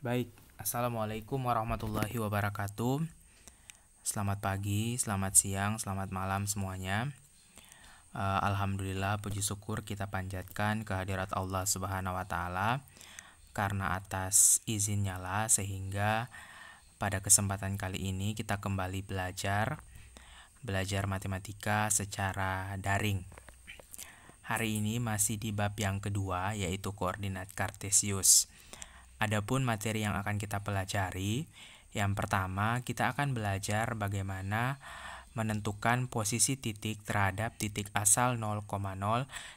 Baik, Assalamualaikum warahmatullahi wabarakatuh. Selamat pagi, selamat siang, selamat malam semuanya. Alhamdulillah, puji syukur kita panjatkan kehadirat Allah Subhanahu wa Ta'ala, karena atas izinnya lah sehingga pada kesempatan kali ini kita kembali belajar matematika secara daring. Hari ini masih di bab yang kedua, yaitu koordinat kartesius. Adapun materi yang akan kita pelajari, yang pertama kita akan belajar bagaimana menentukan posisi titik terhadap titik asal 0,0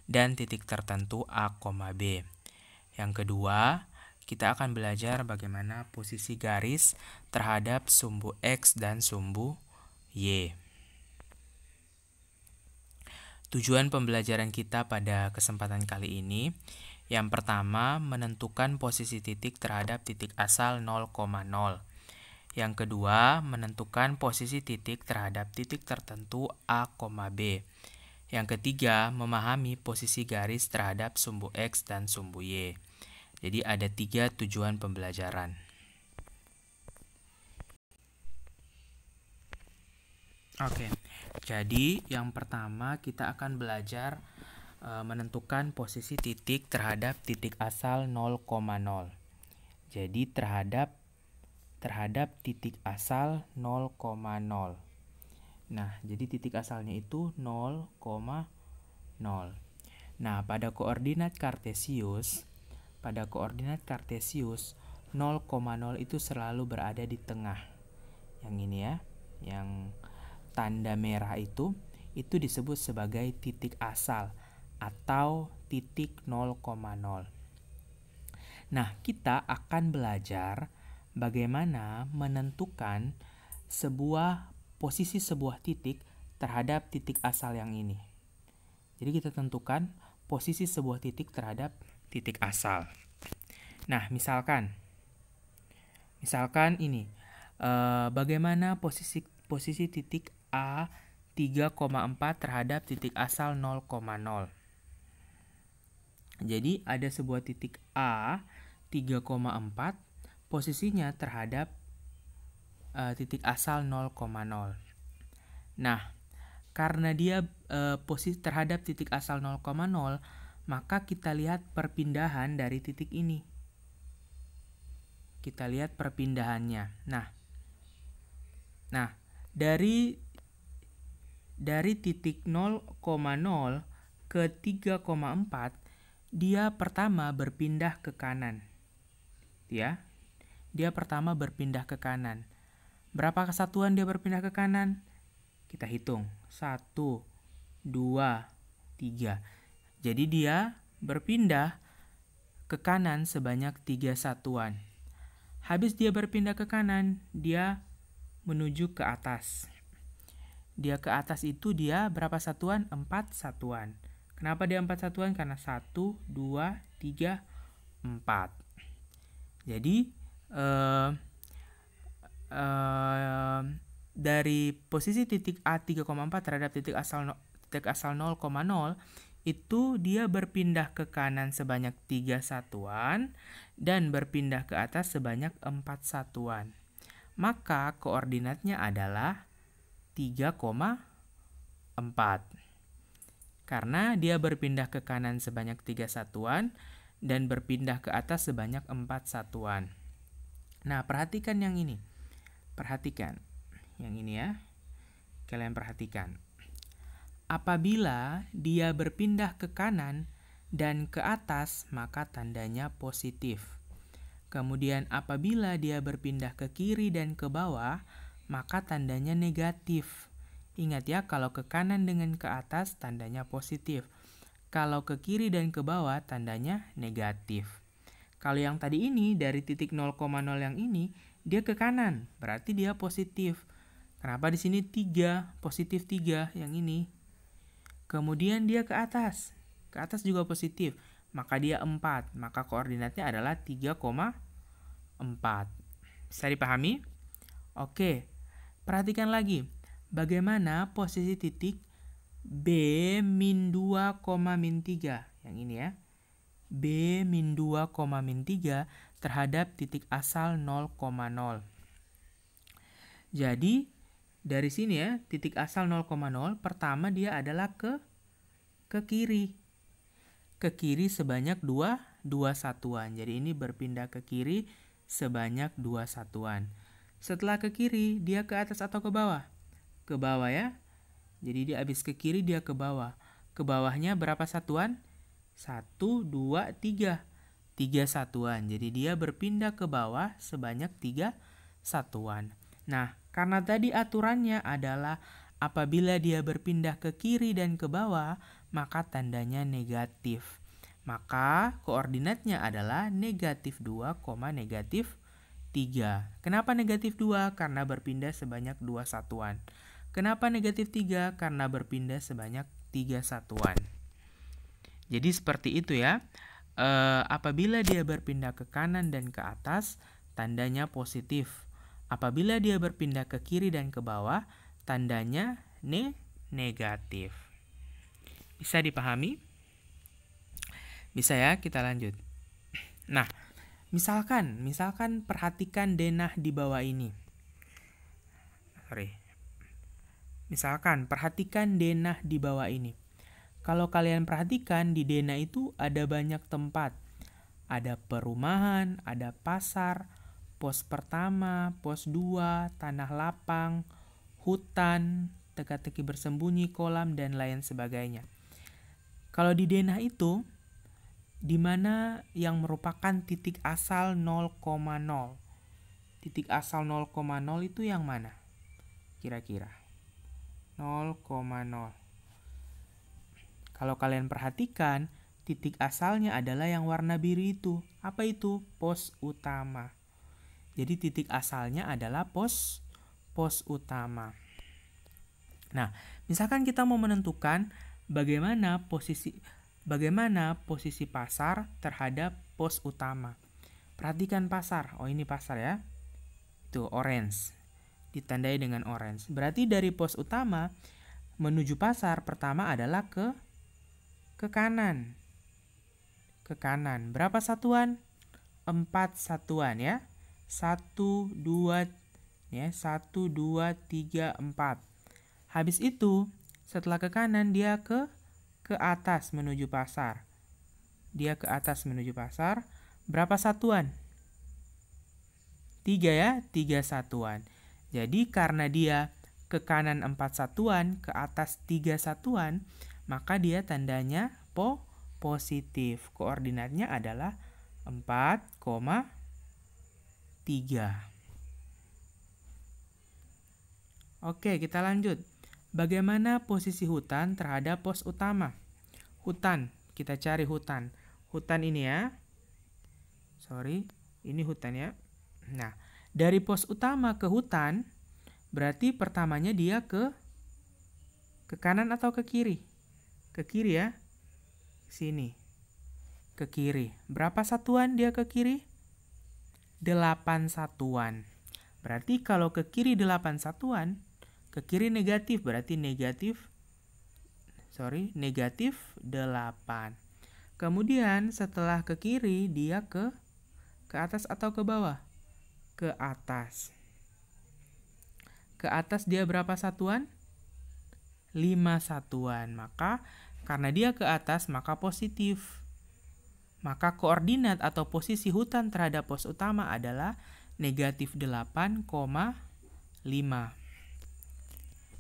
dan titik tertentu A, B. Yang kedua, kita akan belajar bagaimana posisi garis terhadap sumbu X dan sumbu Y. Tujuan pembelajaran kita pada kesempatan kali ini, yang pertama, menentukan posisi titik terhadap titik asal 0,0. Yang kedua, menentukan posisi titik terhadap titik tertentu A, B. Yang ketiga, memahami posisi garis terhadap sumbu X dan sumbu Y. Jadi ada 3 tujuan pembelajaran. Oke, jadi yang pertama kita akan belajar menentukan posisi titik terhadap titik asal 0,0. Jadi terhadap titik asal 0,0. Nah, jadi titik asalnya itu 0,0. Nah, pada koordinat kartesius 0,0 itu selalu berada di tengah. Yang ini ya, yang tanda merah itu disebut sebagai titik asal atau titik 0,0. Nah, kita akan belajar bagaimana menentukan posisi sebuah titik terhadap titik asal yang ini. Jadi kita tentukan posisi sebuah titik terhadap titik asal. Nah, misalkan ini, bagaimana posisi titik A 3,4 terhadap titik asal 0,0. Jadi ada sebuah titik A 3,4, posisinya terhadap titik asal 0,0. Nah, karena dia posisi terhadap titik asal 0,0, maka kita lihat perpindahan dari titik ini. Kita lihat perpindahannya. Nah, dari titik 0,0 ke 3,4, dia pertama berpindah ke kanan. Ya. Dia pertama berpindah ke kanan. Berapa kesatuan dia berpindah ke kanan? Kita hitung. 1, 2, 3. Jadi dia berpindah ke kanan sebanyak 3 satuan. Habis dia berpindah ke kanan, dia menuju ke atas. Dia ke atas itu dia berapa satuan? 4 satuan. Kenapa dia 4 satuan? Karena 1, 2, 3, 4. Jadi dari posisi titik A 3,4 terhadap titik asal 0,0 itu dia berpindah ke kanan sebanyak 3 satuan dan berpindah ke atas sebanyak 4 satuan. Maka koordinatnya adalah 3,4. Karena dia berpindah ke kanan sebanyak 3 satuan dan berpindah ke atas sebanyak 4 satuan. Nah, perhatikan yang ini. Perhatikan. Yang ini ya. Kalian perhatikan. Apabila dia berpindah ke kanan dan ke atas, maka tandanya positif. Kemudian apabila dia berpindah ke kiri dan ke bawah, maka tandanya negatif. Ingat ya, kalau ke kanan dengan ke atas tandanya positif. Kalau ke kiri dan ke bawah tandanya negatif. Kalau yang tadi ini dari titik 0,0 yang ini dia ke kanan, berarti dia positif. Kenapa di sini 3, positif 3 yang ini. Kemudian dia ke atas juga positif, maka dia 4, maka koordinatnya adalah 3,4. Bisa dipahami? Oke, perhatikan lagi. Bagaimana posisi titik B min 2, min 3. Yang ini ya. B min 2, min 3 terhadap titik asal 0,0. Jadi, dari sini ya, titik asal 0,0, pertama dia adalah ke kiri. Ke kiri sebanyak 2 satuan. Jadi ini berpindah ke kiri sebanyak 2 satuan. Setelah ke kiri, dia ke atas atau ke bawah? Ke bawah ya. Jadi dia habis ke kiri, dia ke bawah. Ke bawahnya berapa satuan? 1, 2, 3. 3 satuan. Jadi dia berpindah ke bawah sebanyak 3 satuan. Nah, karena tadi aturannya adalah apabila dia berpindah ke kiri dan ke bawah, maka tandanya negatif. Maka koordinatnya adalah negatif 2, negatif 3. Kenapa negatif 2? Karena berpindah sebanyak 2 satuan. Kenapa negatif 3? Karena berpindah sebanyak 3 satuan. Jadi seperti itu ya. Apabila dia berpindah ke kanan dan ke atas, tandanya positif. Apabila dia berpindah ke kiri dan ke bawah, tandanya negatif. Bisa dipahami? Bisa ya, kita lanjut. Nah, misalkan perhatikan denah di bawah ini. Misalkan perhatikan denah di bawah ini. Kalau kalian perhatikan, di denah itu ada banyak tempat. Ada perumahan, ada pasar, pos pertama, pos 2, tanah lapang, hutan, teka-teki bersembunyi, kolam, dan lain sebagainya. Kalau di denah itu, di mana yang merupakan titik asal 0,0? Titik asal 0,0 itu yang mana? Kira-kira 0,0. Kalau kalian perhatikan, titik asalnya adalah yang warna biru itu. Apa itu? Pos utama. Jadi titik asalnya adalah pos utama. Nah, misalkan kita mau menentukan bagaimana posisi pasar terhadap pos utama. Perhatikan pasar. Oh, ini pasar ya. Itu orange. Ditandai dengan orange. Berarti dari pos utama menuju pasar pertama adalah ke kanan. Ke kanan. Berapa satuan? 4 satuan ya. 1, 2, 3, 4. Habis itu, setelah ke kanan, dia ke atas menuju pasar. Dia ke atas menuju pasar. Berapa satuan? 3 ya, 3 satuan. Jadi karena dia ke kanan 4 satuan, ke atas 3 satuan, maka dia tandanya positif. Koordinatnya adalah 4,3. Oke, kita lanjut. Bagaimana posisi hutan terhadap pos utama? Hutan, kita cari hutan. Hutan ini ya. Ini hutan ya. Nah, dari pos utama ke hutan, berarti pertamanya dia ke kanan atau ke kiri? Ke kiri ya. Sini. Ke kiri. Berapa satuan dia ke kiri? 8 satuan. Berarti kalau ke kiri 8 satuan, ke kiri negatif, berarti negatif 8. Kemudian setelah ke kiri, dia ke atas atau ke bawah? Ke atas. Ke atas dia berapa satuan? 5 satuan. Maka karena dia ke atas, maka positif. Maka koordinat atau posisi hutan terhadap pos utama adalah negatif 8,5.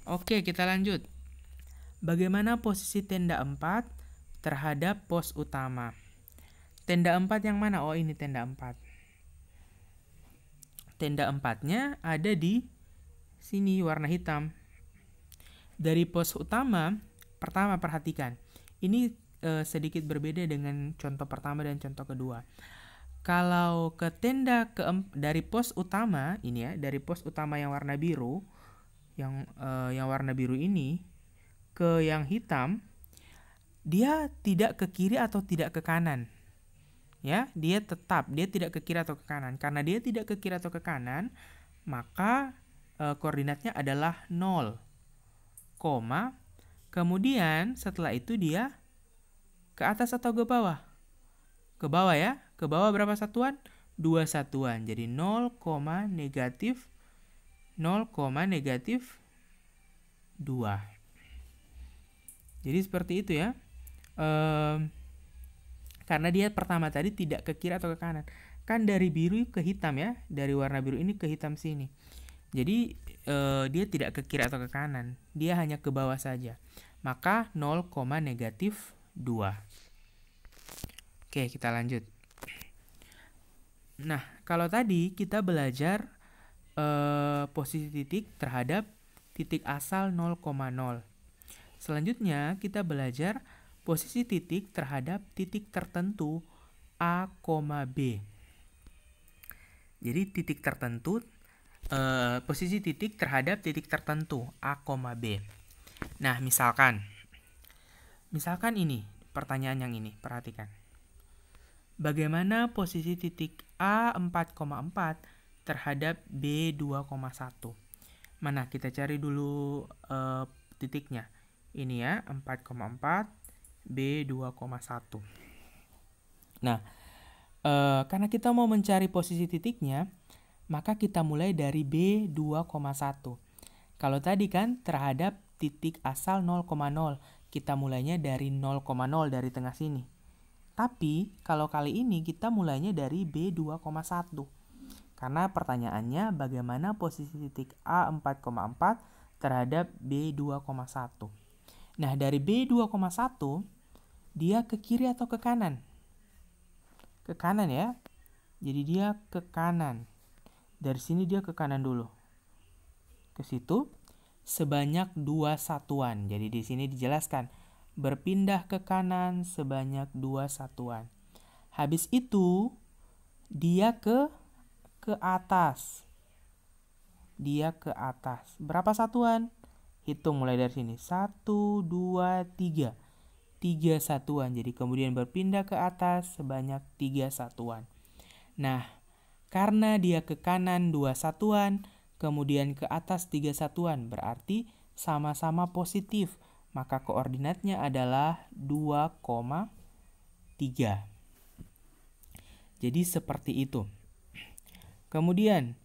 Oke, kita lanjut. Bagaimana posisi tenda 4 terhadap pos utama? Tenda 4 yang mana? Oh, ini tenda 4. Tenda 4-nya ada di sini, warna hitam. Dari pos utama, pertama perhatikan. Ini sedikit berbeda dengan contoh pertama dan contoh kedua. Kalau ke tenda dari pos utama ini ya, dari pos utama yang warna biru, yang warna biru ini ke yang hitam, dia tidak ke kiri atau tidak ke kanan. Ya, dia tidak ke kiri atau ke kanan. Karena dia tidak ke kiri atau ke kanan, maka koordinatnya adalah 0, kemudian setelah itu dia ke atas atau ke bawah? Ke bawah ya. Ke bawah berapa satuan? 2 satuan. Jadi 0, negatif 2. Jadi seperti itu ya. Karena dia pertama tadi tidak ke kiri atau ke kanan. Kan dari biru ke hitam ya. Dari warna biru ini ke hitam sini. Jadi dia tidak ke kiri atau ke kanan. Dia hanya ke bawah saja. Maka 0, negatif 2. Oke, kita lanjut. Nah, kalau tadi kita belajar posisi titik terhadap titik asal 0,0. Selanjutnya kita belajar posisi titik terhadap titik tertentu A, B. Jadi titik tertentu, posisi titik terhadap titik tertentu A, B. Nah, misalkan ini, pertanyaan yang ini, perhatikan. Bagaimana posisi titik A 4,4 terhadap B 2,1? Mana kita cari dulu titiknya. Ini ya, 4,4, B 2,1. Nah, karena kita mau mencari posisi titiknya, maka kita mulai dari B 2,1. Kalau tadi kan terhadap titik asal 0,0, kita mulainya dari 0,0 dari tengah sini. Tapi kalau kali ini kita mulainya dari B 2,1. Karena pertanyaannya bagaimana posisi titik A 4,4 terhadap B 2,1. Nah, dari B 2,1 dia ke kiri atau ke kanan? Ke kanan ya. Jadi dia ke kanan. Dari sini dia ke kanan dulu. Ke situ sebanyak 2 satuan. Jadi di sini dijelaskan berpindah ke kanan sebanyak 2 satuan. Habis itu dia ke atas. Dia ke atas. Berapa satuan? Hitung mulai dari sini. 1, 2, 3. 3 satuan. Jadi kemudian berpindah ke atas sebanyak 3 satuan. Nah, karena dia ke kanan 2 satuan, kemudian ke atas 3 satuan, berarti sama-sama positif. Maka koordinatnya adalah 2,3. Jadi seperti itu. Kemudian,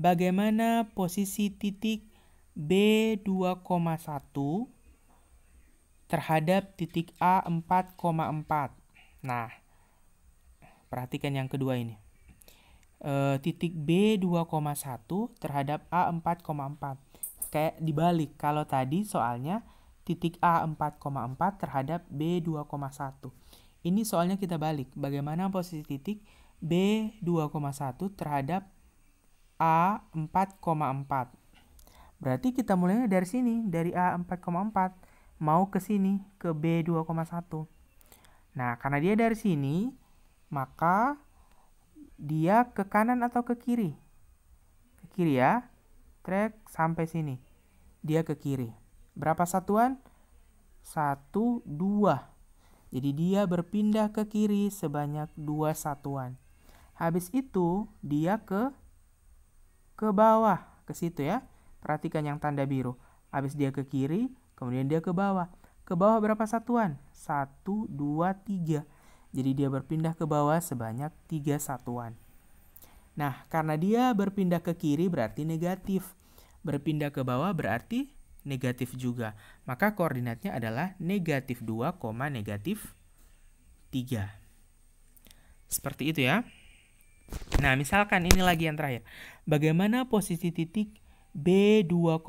bagaimana posisi titik B 2,1 terhadap titik A 4,4? Nah, perhatikan yang kedua ini. Titik B 2,1 terhadap A 4,4. Kayak dibalik. Kalau tadi soalnya titik A 4,4 terhadap B 2,1. Ini soalnya kita balik. Bagaimana posisi titik B 2,1 terhadap A 4,4. Berarti kita mulainya dari sini, dari A 4,4 mau ke sini ke B 2,1. Nah, karena dia dari sini, maka dia ke kanan atau ke kiri? Ke kiri ya. Trek sampai sini. Dia ke kiri. Berapa satuan? 1, 2. Jadi dia berpindah ke kiri sebanyak 2 satuan. Habis itu dia ke bawah, ke situ ya. Perhatikan yang tanda biru. Habis dia ke kiri, kemudian dia ke bawah. Ke bawah berapa satuan? 1, 2, 3. Jadi dia berpindah ke bawah sebanyak 3 satuan. Nah, karena dia berpindah ke kiri berarti negatif. Berpindah ke bawah berarti negatif juga. Maka koordinatnya adalah negatif 2, negatif 3. Seperti itu ya. Nah, misalkan ini lagi yang terakhir. Bagaimana posisi titik B 2,1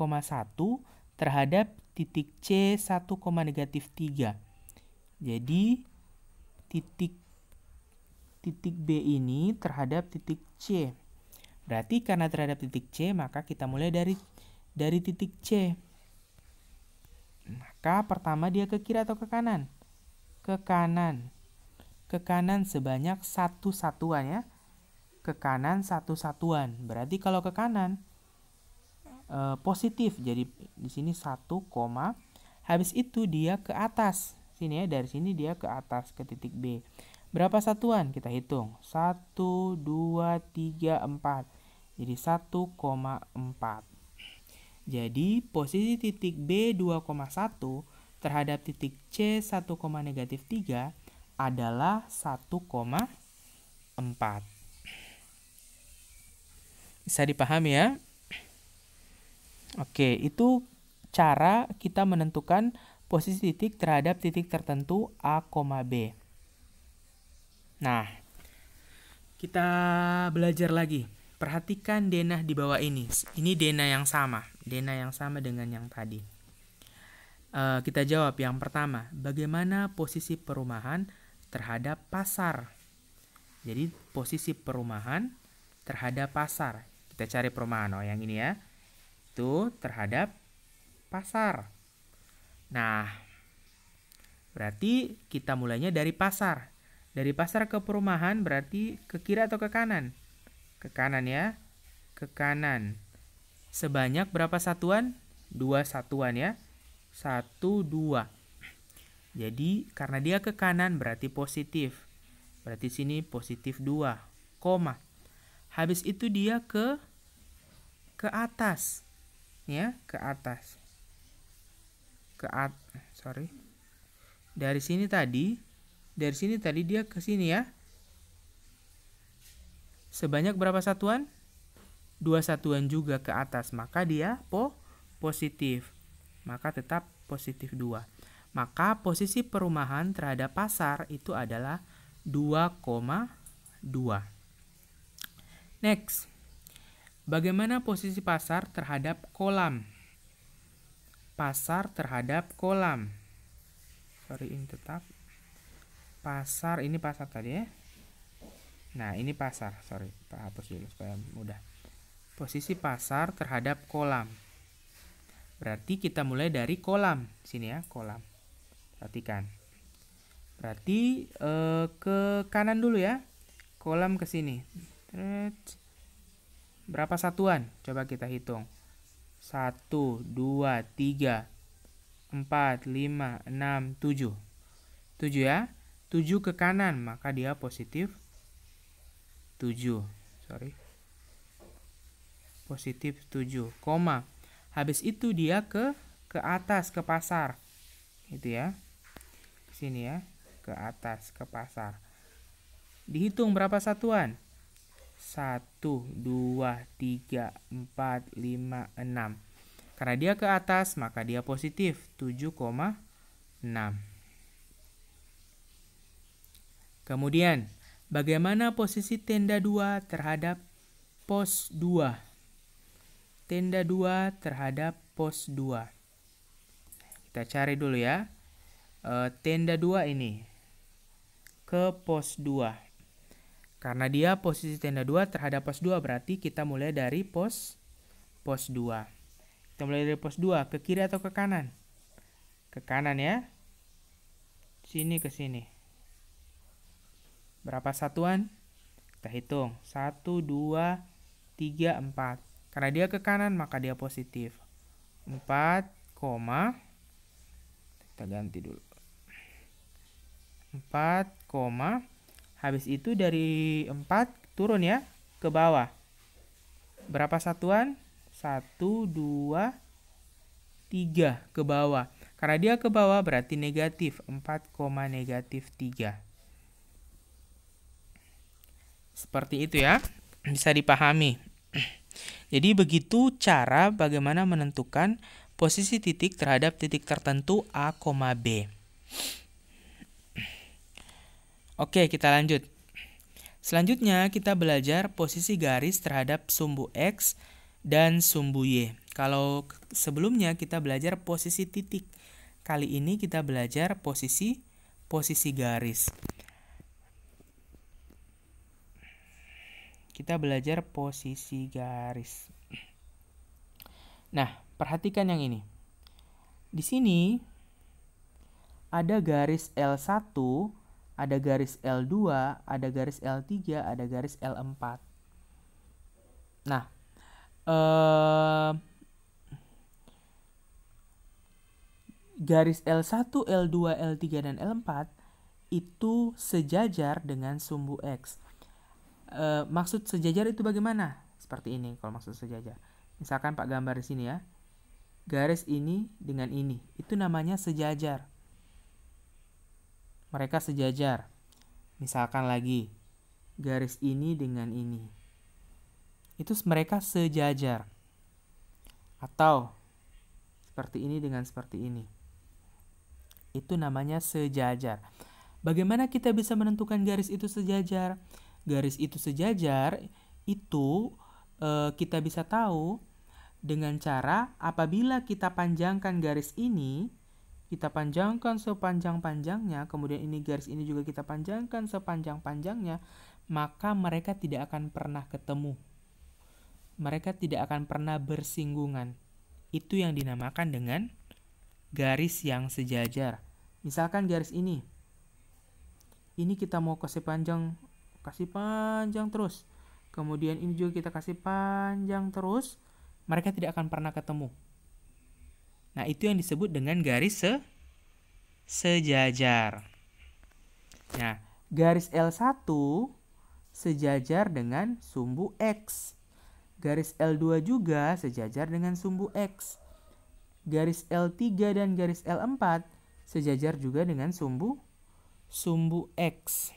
terhadap titik C 1, negatif 3? Jadi, titik B ini terhadap titik C. Berarti karena terhadap titik C, maka kita mulai dari titik C. Maka pertama dia ke kiri atau ke kanan? Ke kanan. Ke kanan sebanyak 1 satuan ya. Ke kanan 1 satuan. Berarti kalau ke kanan positif. Jadi di sini 1, habis itu dia ke atas. Sini ya, dari sini dia ke atas ke titik B. Berapa satuan? Kita hitung. 1, 2, 3, 4. Jadi 1,4. Jadi posisi titik B 2,1 terhadap titik C 1, negatif 3 adalah 1,4. Bisa dipahami ya? Oke, itu cara kita menentukan posisi titik terhadap titik tertentu A, B. Nah, kita belajar lagi. Perhatikan denah di bawah ini. Ini denah yang sama dengan yang tadi. Kita jawab yang pertama, bagaimana posisi perumahan terhadap pasar? Jadi posisi perumahan terhadap pasar. Kita cari perumahan, yang ini ya. Itu terhadap pasar. Nah, berarti kita mulainya dari pasar. Dari pasar ke perumahan berarti ke kiri atau ke kanan? Ke kanan ya. Ke kanan. Sebanyak berapa satuan? 2 satuan ya. 1, 2. Jadi karena dia ke kanan berarti positif. Berarti sini positif 2, koma. Habis itu dia ke atas. Ya, ke atas. Dari sini tadi dia ke sini ya. Sebanyak berapa satuan? 2 satuan juga ke atas, maka dia positif. Maka tetap positif 2. Maka posisi perumahan terhadap pasar itu adalah 2,2. Next. Bagaimana posisi pasar terhadap kolam? Pasar terhadap kolam. Ini tetap. Pasar, ini pasar tadi ya. Nah, ini pasar. Pak hapus dulu supaya mudah. Posisi pasar terhadap kolam. Berarti kita mulai dari kolam. Sini ya, kolam. Perhatikan. Berarti ke kanan dulu ya. Kolam ke sini. Berapa satuan? Coba kita hitung. 1, 2, 3, 4, 5, 6, 7. 7 ya. 7 ke kanan, maka dia positif 7. Positif 7, koma. Habis itu dia ke atas, ke pasar. Itu ya. Ke sini ya, ke atas, ke pasar. Dihitung berapa satuan? 1, 2, 3, 4, 5, 6. Karena dia ke atas, maka dia positif 7,6. Kemudian, bagaimana posisi tenda 2 terhadap pos 2? Tenda 2 terhadap pos 2. Kita cari dulu ya. Tenda 2 ini ke pos 2. Karena dia posisi tenda 2 terhadap pos 2, berarti kita mulai dari pos 2. Kita mulai dari pos 2, ke kiri atau ke kanan? Ke kanan ya. Sini ke sini. Berapa satuan? Kita hitung. 1, 2, 3, 4. Karena dia ke kanan, maka dia positif. 4, kita ganti dulu. 4, habis itu dari 4 turun ya, ke bawah. Berapa satuan? 1, 2, 3 ke bawah. Karena dia ke bawah berarti negatif. 4, negatif 3. Seperti itu ya. Bisa dipahami. Jadi begitu cara bagaimana menentukan posisi titik terhadap titik tertentu A, B. Oke, kita lanjut. Selanjutnya kita belajar posisi garis terhadap sumbu X dan sumbu Y. Kalau sebelumnya kita belajar posisi titik. Kali ini kita belajar posisi garis. Kita belajar posisi garis. Nah, perhatikan yang ini. Di sini ada garis L1, ada garis L2, ada garis L3, ada garis L4. Nah, garis L1, L2, L3, dan L4 itu sejajar dengan sumbu X. Maksud sejajar itu bagaimana? Seperti ini kalau maksud sejajar. Misalkan Pak gambar di sini ya. Garis ini dengan ini. Itu namanya sejajar. Mereka sejajar. Misalkan lagi, garis ini dengan ini. Itu mereka sejajar. Atau seperti ini dengan seperti ini. Itu namanya sejajar. Bagaimana kita bisa menentukan garis itu sejajar? Garis itu sejajar itu kita bisa tahu dengan cara apabila kita panjangkan garis ini, kita panjangkan sepanjang-panjangnya, kemudian ini garis ini juga kita panjangkan sepanjang-panjangnya, maka mereka tidak akan pernah ketemu. Mereka tidak akan pernah bersinggungan. Itu yang dinamakan dengan garis yang sejajar. Misalkan garis ini kita mau kasih panjang terus. Kemudian ini juga kita kasih panjang terus. Mereka tidak akan pernah ketemu. Nah, itu yang disebut dengan garis sejajar. Nah, garis L1 sejajar dengan sumbu X. Garis L2 juga sejajar dengan sumbu X. Garis L3 dan garis L4 sejajar juga dengan sumbu X.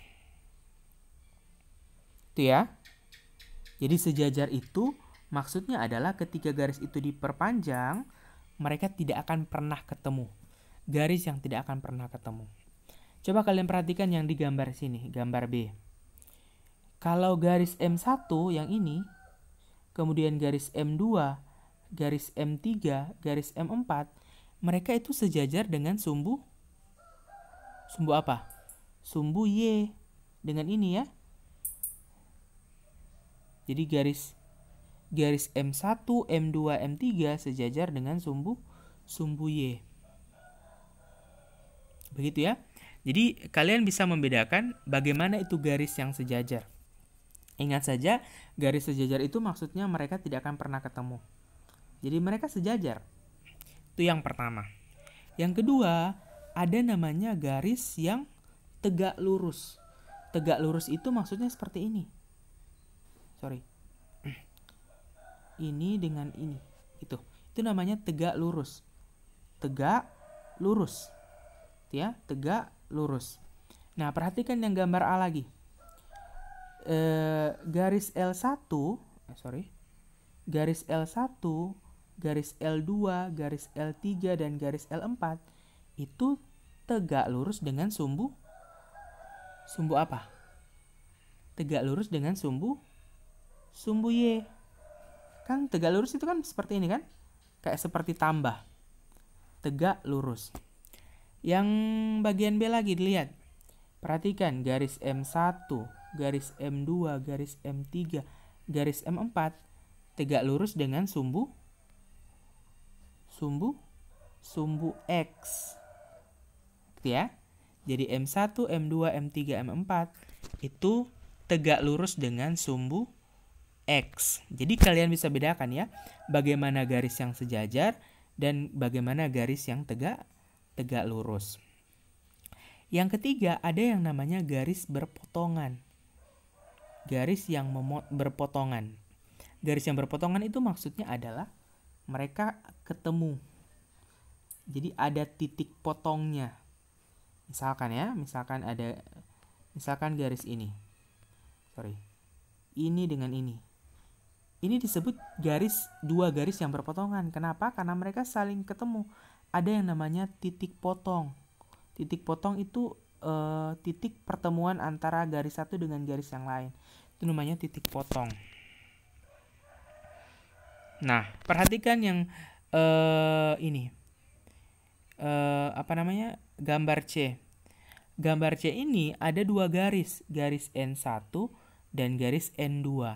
Itu ya. Jadi sejajar itu maksudnya adalah ketika garis itu diperpanjang, mereka tidak akan pernah ketemu. Garis yang tidak akan pernah ketemu. Coba kalian perhatikan yang di gambar sini, gambar B. Kalau garis M1 yang ini, kemudian garis M2, garis M3, garis M4, mereka itu sejajar dengan sumbu apa? Sumbu Y dengan ini ya. Jadi garis M1, M2, M3 sejajar dengan sumbu Y. Begitu ya. Jadi kalian bisa membedakan bagaimana itu garis yang sejajar. Ingat saja, garis sejajar itu maksudnya mereka tidak akan pernah ketemu. Jadi mereka sejajar. Itu yang pertama. Yang kedua, ada namanya garis yang tegak lurus. Tegak lurus itu maksudnya seperti ini. Ini dengan ini. Itu namanya tegak lurus. Tegak lurus. Ya, tegak lurus. Nah, perhatikan yang gambar A lagi. Garis L1, garis L1, garis L2, garis L3 dan garis L4 itu tegak lurus dengan sumbu apa? Tegak lurus dengan sumbu Y. Kan tegak lurus itu kan seperti ini kan? Kayak seperti tambah. Tegak lurus. Yang bagian B lagi dilihat. Perhatikan garis M1, garis M2, garis M3, garis M4 tegak lurus dengan sumbu X. Ya. Jadi M1, M2, M3, M4 itu tegak lurus dengan sumbu X. Jadi kalian bisa bedakan ya, bagaimana garis yang sejajar dan bagaimana garis yang tegak lurus. Yang ketiga, ada yang namanya garis berpotongan. Garis yang berpotongan. Garis yang berpotongan itu maksudnya adalah mereka ketemu. Jadi ada titik potongnya. Misalkan garis ini. Ini dengan ini. Ini disebut dua garis yang berpotongan. Kenapa? Karena mereka saling ketemu. Ada yang namanya titik potong. Titik potong itu titik pertemuan antara garis satu dengan garis yang lain. Itu namanya titik potong. Nah, perhatikan yang ini. Gambar C. Gambar C ini ada dua garis N1 dan garis N2.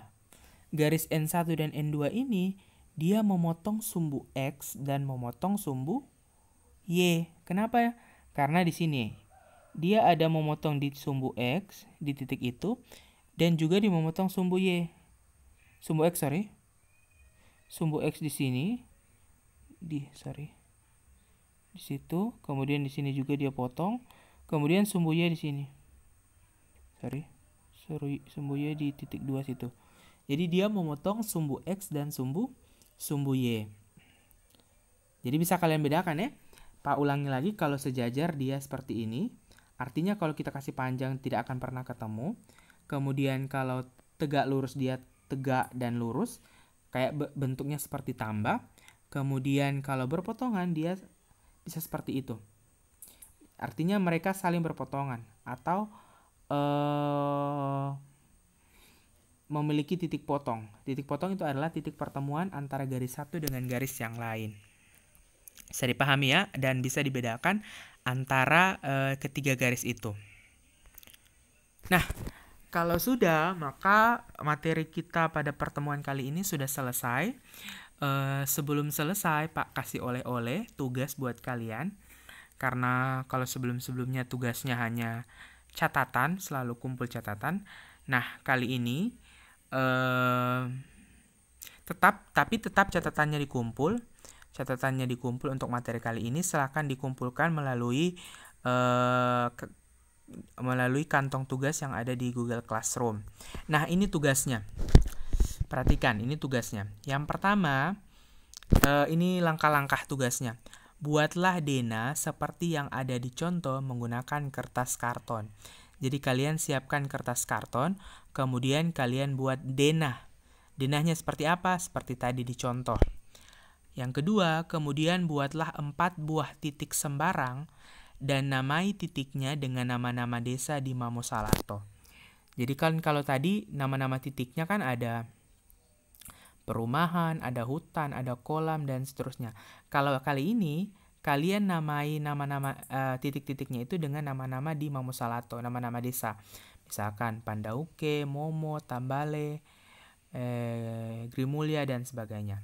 Garis N1 dan N2 ini dia memotong sumbu X dan memotong sumbu Y. Kenapa ya? Karena di sini dia ada memotong di sumbu X di titik itu dan juga dia memotong sumbu Y. Sumbu X di sini di situ, kemudian di sini juga dia potong, kemudian sumbu Y di sini. Sumbu Y di titik 2 situ. Jadi dia memotong sumbu X dan sumbu Y. Jadi bisa kalian bedakan ya. Pak ulangi lagi, kalau sejajar dia seperti ini, Artinya kalau kita kasih panjang tidak akan pernah ketemu. Kemudian kalau tegak lurus dia tegak dan lurus, kayak bentuknya seperti tambah. Kemudian kalau berpotongan dia bisa seperti itu. Artinya mereka saling berpotongan atau memiliki titik potong. Titik potong itu adalah titik pertemuan antara garis satu dengan garis yang lain. Bisa dipahami ya, dan bisa dibedakan antara ketiga garis itu. Nah, kalau sudah, maka materi kita pada pertemuan kali ini sudah selesai. Sebelum selesai, Pak kasih oleh-oleh tugas buat kalian. Karena kalau sebelum-sebelumnya tugasnya hanya catatan, selalu kumpul catatan. Nah, kali ini tetap catatannya dikumpul. Catatannya dikumpul untuk materi kali ini. Silakan dikumpulkan melalui kantong tugas yang ada di Google Classroom. Nah, ini tugasnya. Perhatikan, ini tugasnya. Yang pertama, ini langkah-langkah tugasnya. Buatlah denah seperti yang ada di contoh menggunakan kertas karton. Jadi kalian siapkan kertas karton, kemudian kalian buat denah. Denahnya seperti apa? Seperti tadi di contoh. Yang kedua, kemudian buatlah 4 buah titik sembarang dan namai titiknya dengan nama-nama desa di Mamosalato. Jadi kan kalau tadi nama-nama titiknya kan ada perumahan, ada hutan, ada kolam, dan seterusnya. Kalau kali ini, kalian namai nama-nama titik-titiknya itu dengan nama-nama di Mamosalato, nama-nama desa. Misalkan Pandauke, Momo, Tambale, Grimulya, dan sebagainya.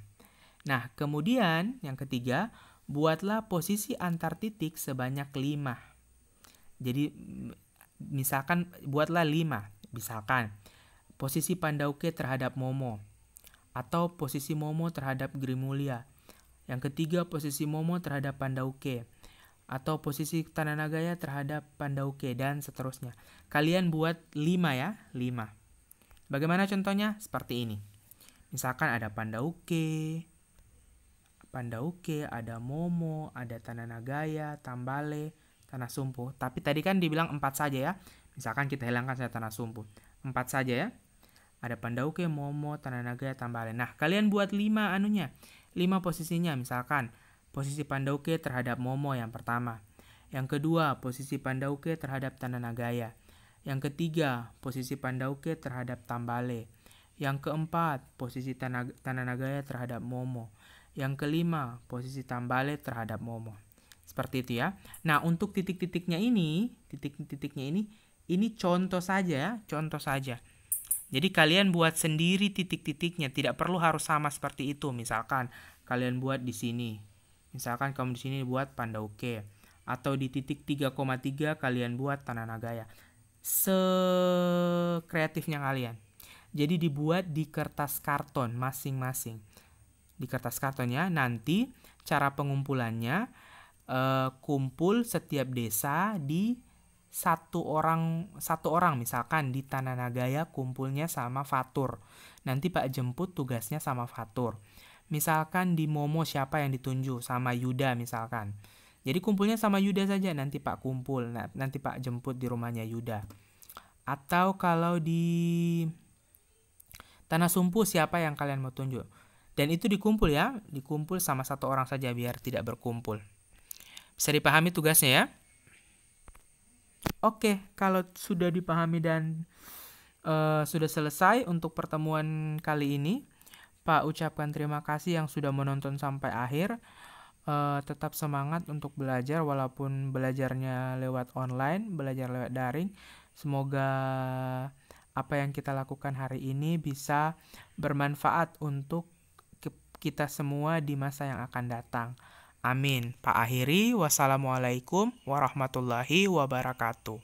Nah, kemudian yang ketiga, buatlah posisi antar titik sebanyak 5. Jadi, misalkan buatlah 5. Misalkan, posisi Pandauke terhadap Momo. Atau posisi Momo terhadap Grimulya. Yang ketiga, posisi Momo terhadap Pandauke. Atau posisi Tananagaya terhadap Pandauke, dan seterusnya. Kalian buat 5 ya, 5. Bagaimana contohnya? Seperti ini. Misalkan ada Pandauke, ada Momo, ada Tananagaya, Tambale, Tanah Sumpu. Tapi tadi kan dibilang 4 saja ya. Misalkan kita hilangkan saja Tanah Sumpu. 4 saja ya. Ada Pandauke, Momo, Tananagaya, Tambale. Nah, kalian buat 5 anunya. 5 posisinya. Misalkan, posisi Pandauke terhadap Momo yang pertama. Yang kedua, posisi Pandauke terhadap Tananagaya. Yang ketiga, posisi Pandauke terhadap Tambale. Yang keempat, posisi Tananagaya terhadap Momo. Yang kelima, posisi Tambale terhadap Momo. Seperti itu ya. Nah, untuk titik-titiknya ini, ini contoh saja ya, contoh saja. Jadi kalian buat sendiri titik-titiknya, tidak perlu harus sama seperti itu. Misalkan kalian buat di sini. Misalkan kamu di sini buat Pandauke, atau di titik 3,3 kalian buat Tananagaya. Sekreatifnya kalian. Jadi dibuat di kertas karton masing-masing. Di kertas kartonnya nanti cara pengumpulannya kumpul setiap desa di satu orang misalkan di Tananagaya kumpulnya sama Fatur. Nanti Pak jemput tugasnya sama Fatur. Misalkan di Momo siapa yang ditunjuk sama Yuda misalkan. Jadi kumpulnya sama Yuda saja, nanti Pak kumpul, nanti Pak jemput di rumahnya Yuda. Atau kalau di Tanah Sumpu siapa yang kalian mau tunjuk. Dan itu dikumpul ya, dikumpul sama satu orang saja biar tidak berkumpul. Bisa dipahami tugasnya ya? Oke, kalau sudah dipahami dan sudah selesai untuk pertemuan kali ini, Pak ucapkan terima kasih yang sudah menonton sampai akhir. Tetap semangat untuk belajar walaupun belajarnya lewat online, belajar lewat daring. Semoga apa yang kita lakukan hari ini bisa bermanfaat untuk kita semua di masa yang akan datang. Amin. Pak akhiri, wassalamualaikum warahmatullahi wabarakatuh.